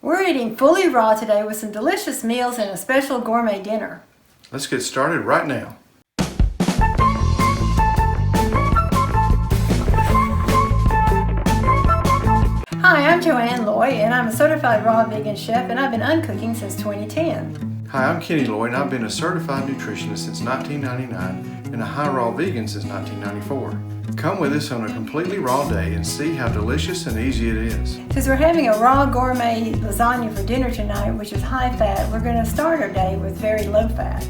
We're eating fully raw today with some delicious meals and a special gourmet dinner. Let's get started right now. Hi, I'm Joann Loy, and I'm a certified raw vegan chef, and I've been uncooking since 2010. Hi, I'm Kenny Loy, and I've been a certified nutritionist since 1999 and a high raw vegan since 1994. Come with us on a completely raw day and see how delicious and easy it is. Since we're having a raw gourmet lasagna for dinner tonight, which is high fat, we're going to start our day with very low fat.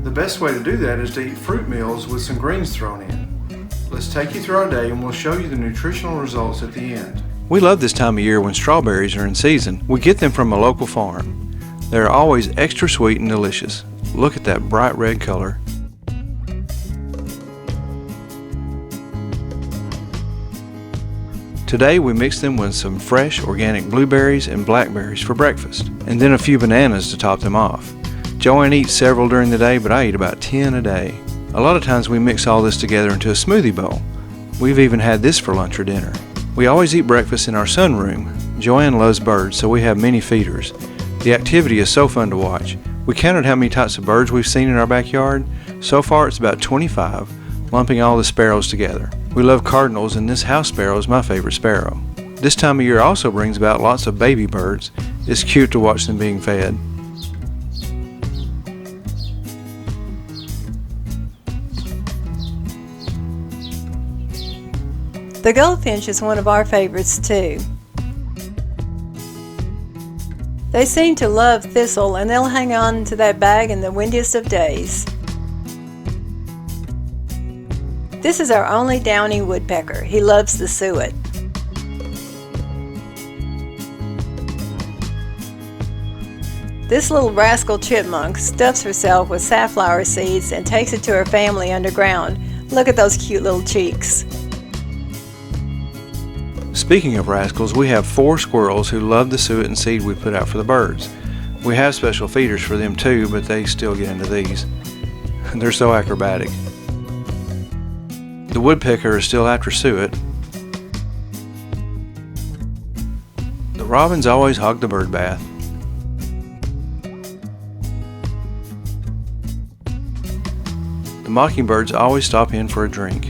The best way to do that is to eat fruit meals with some greens thrown in. Let's take you through our day and we'll show you the nutritional results at the end. We love this time of year when strawberries are in season. We get them from a local farm. They're always extra sweet and delicious. Look at that bright red color. Today we mix them with some fresh organic blueberries and blackberries for breakfast, and then a few bananas to top them off. Joann eats several during the day, but I eat about 10 a day. A lot of times we mix all this together into a smoothie bowl. We've even had this for lunch or dinner. We always eat breakfast in our sunroom. Joann loves birds, so we have many feeders. The activity is so fun to watch. We counted how many types of birds we've seen in our backyard. So far it's about 25, lumping all the sparrows together. We love cardinals, and this house sparrow is my favorite sparrow. This time of year also brings about lots of baby birds. It's cute to watch them being fed. The goldfinch is one of our favorites too. They seem to love thistle, and they'll hang on to that bag in the windiest of days. This is our only downy woodpecker. He loves the suet. This little rascal chipmunk stuffs herself with safflower seeds and takes it to her family underground. Look at those cute little cheeks. Speaking of rascals, we have 4 squirrels who love the suet and seed we put out for the birds. We have special feeders for them too, but they still get into these. They're so acrobatic. The woodpecker is still after suet. The robins always hog the bird bath. The mockingbirds always stop in for a drink.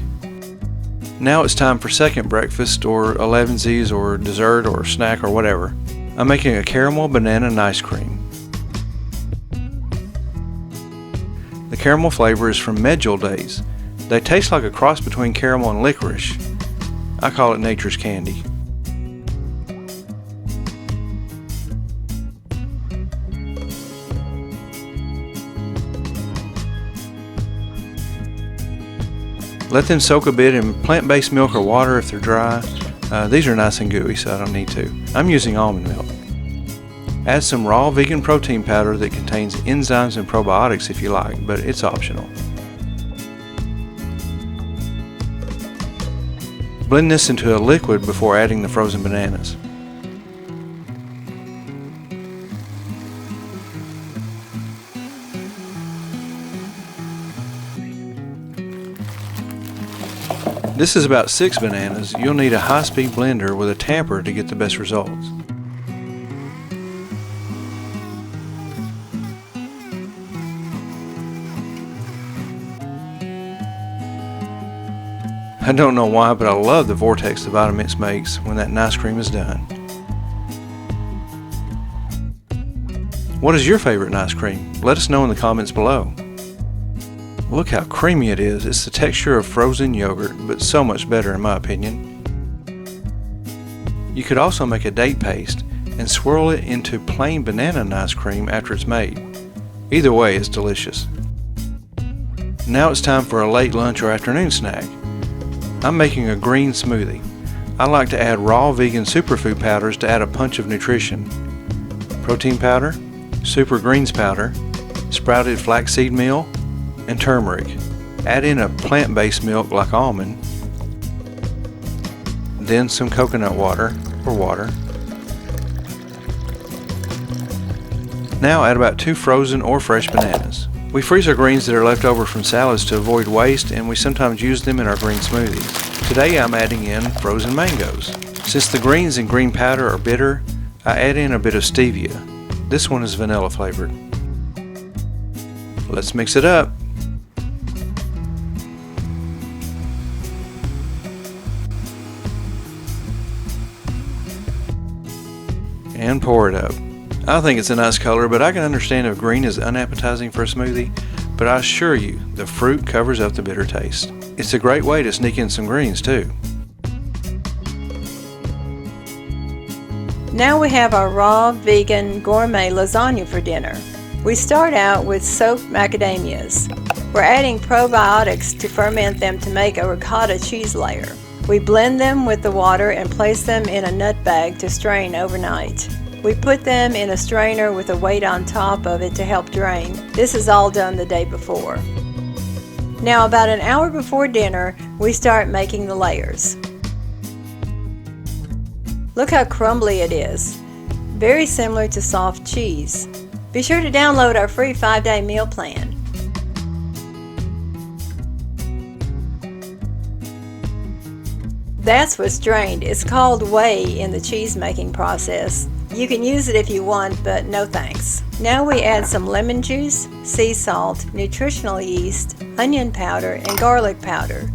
Now it's time for second breakfast, or Elevensies, or dessert, or snack, or whatever. I'm making a caramel banana and ice cream. The caramel flavor is from Medjool Days. They taste like a cross between caramel and licorice. I call it nature's candy. Let them soak a bit in plant-based milk or water if they're dry. These are nice and gooey, so I don't need to. I'm using almond milk. Add some raw vegan protein powder that contains enzymes and probiotics if you like, but it's optional. Blend this into a liquid before adding the frozen bananas. This is about 6 bananas. You'll need a high-speed blender with a tamper to get the best results. I don't know why, but I love the vortex the Vitamix makes when that nice cream is done. What is your favorite nice cream? Let us know in the comments below. Look how creamy it is. It's the texture of frozen yogurt, but so much better in my opinion. You could also make a date paste and swirl it into plain banana ice cream after it's made. Either way, it's delicious. Now it's time for a late lunch or afternoon snack. I'm making a green smoothie. I like to add raw vegan superfood powders to add a punch of nutrition. Protein powder, super greens powder, sprouted flaxseed meal, and turmeric. Add in a plant-based milk like almond, then some coconut water or water. Now add about 2 frozen or fresh bananas. We freeze our greens that are left over from salads to avoid waste, and we sometimes use them in our green smoothies. Today I'm adding in frozen mangoes. Since the greens and green powder are bitter, I add in a bit of stevia. This one is vanilla flavored. Let's mix it up. And pour it up. I think it's a nice color, but I can understand if green is unappetizing for a smoothie, but I assure you, the fruit covers up the bitter taste. It's a great way to sneak in some greens too. Now we have our raw, vegan, gourmet lasagna for dinner. We start out with soaked macadamias. We're adding probiotics to ferment them to make a ricotta cheese layer. We blend them with the water and place them in a nut bag to strain overnight. We put them in a strainer with a weight on top of it to help drain. This is all done the day before. Now about an hour before dinner, we start making the layers. Look how crumbly it is. Very similar to soft cheese. Be sure to download our free 5-day meal plan. That's what's drained. It's called whey in the cheese making process. You can use it if you want, but no thanks. Now we add some lemon juice, sea salt, nutritional yeast, onion powder, and garlic powder.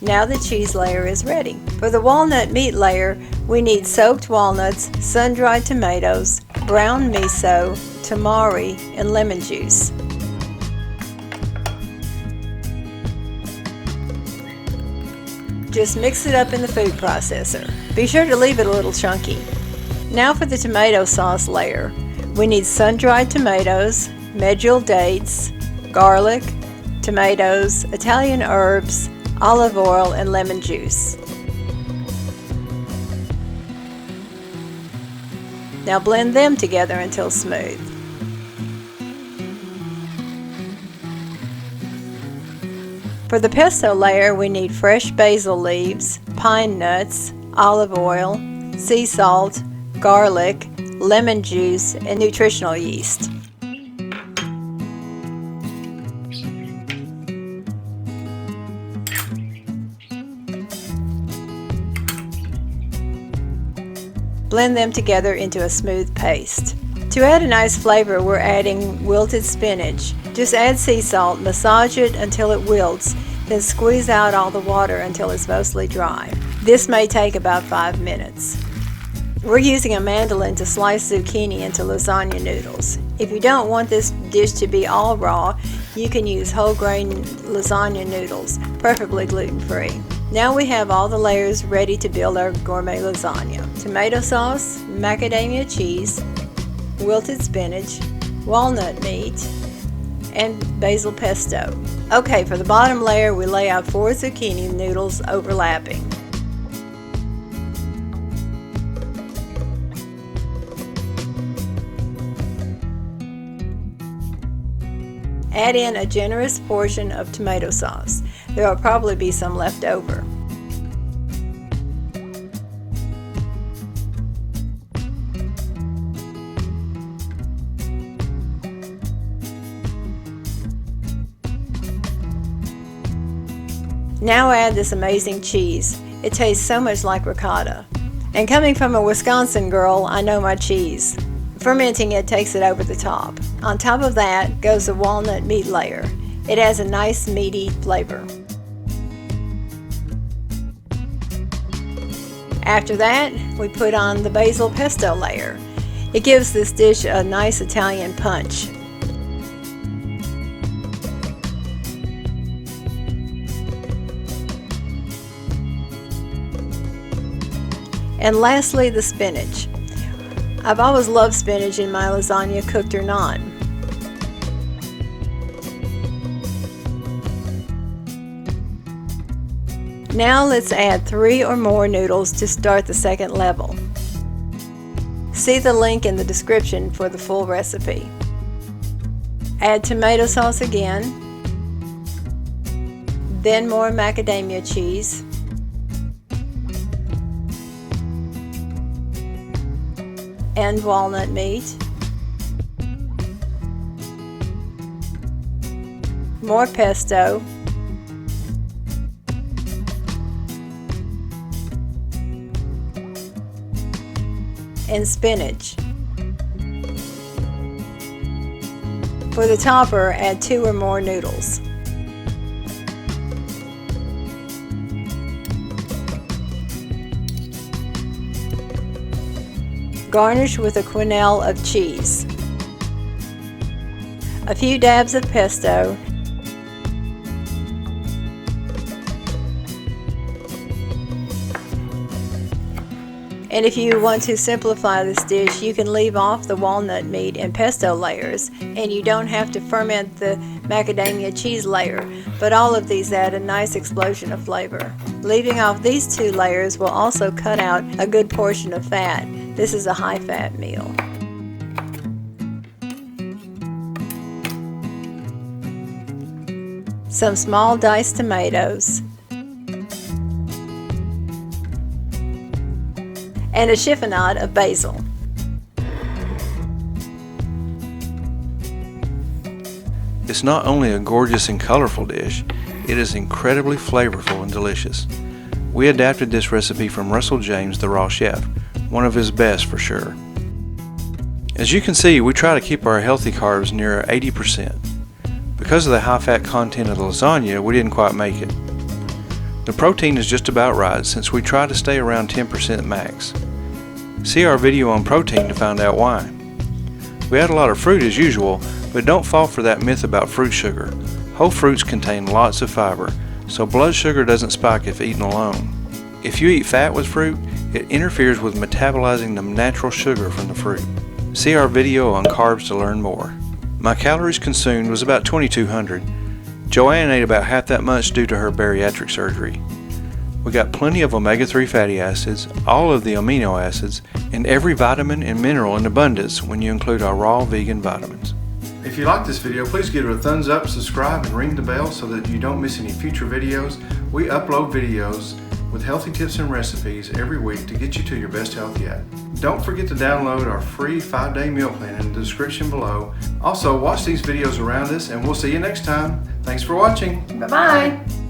Now the cheese layer is ready. For the walnut meat layer, we need soaked walnuts, sun-dried tomatoes, brown miso, tamari, and lemon juice. Just mix it up in the food processor. Be sure to leave it a little chunky. Now for the tomato sauce layer. We need sun-dried tomatoes, medjool dates, garlic, tomatoes, Italian herbs, olive oil, and lemon juice. Now blend them together until smooth. For the pesto layer, we need fresh basil leaves, pine nuts, olive oil, sea salt, garlic, lemon juice, and nutritional yeast. Blend them together into a smooth paste. To add a nice flavor, we're adding wilted spinach. Just add sea salt, massage it until it wilts, then squeeze out all the water until it's mostly dry. This may take about 5 minutes. We're using a mandolin to slice zucchini into lasagna noodles. If you don't want this dish to be all raw, you can use whole grain lasagna noodles, preferably gluten-free. Now we have all the layers ready to build our gourmet lasagna. Tomato sauce, macadamia cheese, wilted spinach, walnut meat, and basil pesto. Okay, for the bottom layer, we lay out 4 zucchini noodles overlapping. Add in a generous portion of tomato sauce. There will probably be some left over. Now add this amazing cheese. It tastes so much like ricotta. And coming from a Wisconsin girl, I know my cheese. Fermenting it takes it over the top. On top of that goes the walnut meat layer. It has a nice meaty flavor. After that, we put on the basil pesto layer. It gives this dish a nice Italian punch. And lastly, the spinach. I've always loved spinach in my lasagna, cooked or not. Now let's add 3 or more noodles to start the second level. See the link in the description for the full recipe. Add tomato sauce again, then more macadamia cheese, and walnut meat, more pesto, and spinach. For the topper, add 2 or more noodles. Garnish with a quenelle of cheese, a few dabs of pesto, and if you want to simplify this dish, you can leave off the walnut meat and pesto layers, and you don't have to ferment the macadamia cheese layer, but all of these add a nice explosion of flavor. Leaving off these 2 layers will also cut out a good portion of fat. This is a high-fat meal. Some small diced tomatoes, and a chiffonade of basil. It's not only a gorgeous and colorful dish, it is incredibly flavorful and delicious. We adapted this recipe from Russell James, the Raw Chef, one of his best for sure. As you can see, we try to keep our healthy carbs near 80%. Because of the high fat content of the lasagna, we didn't quite make it. The protein is just about right since we try to stay around 10% max. See our video on protein to find out why. We add a lot of fruit as usual, but don't fall for that myth about fruit sugar. Whole fruits contain lots of fiber, so blood sugar doesn't spike if eaten alone. If you eat fat with fruit, it interferes with metabolizing the natural sugar from the fruit. See our video on carbs to learn more. My calories consumed was about 2,200. Joann ate about half that much due to her bariatric surgery. We got plenty of omega-3 fatty acids, all of the amino acids, and every vitamin and mineral in abundance when you include our raw vegan vitamins. If you like this video, please give it a thumbs up, subscribe, and ring the bell so that you don't miss any future videos. We upload videos with healthy tips and recipes every week to get you to your best health yet. Don't forget to download our free 5-day meal plan in the description below. Also, watch these videos around us, and we'll see you next time. Thanks for watching. Bye-bye.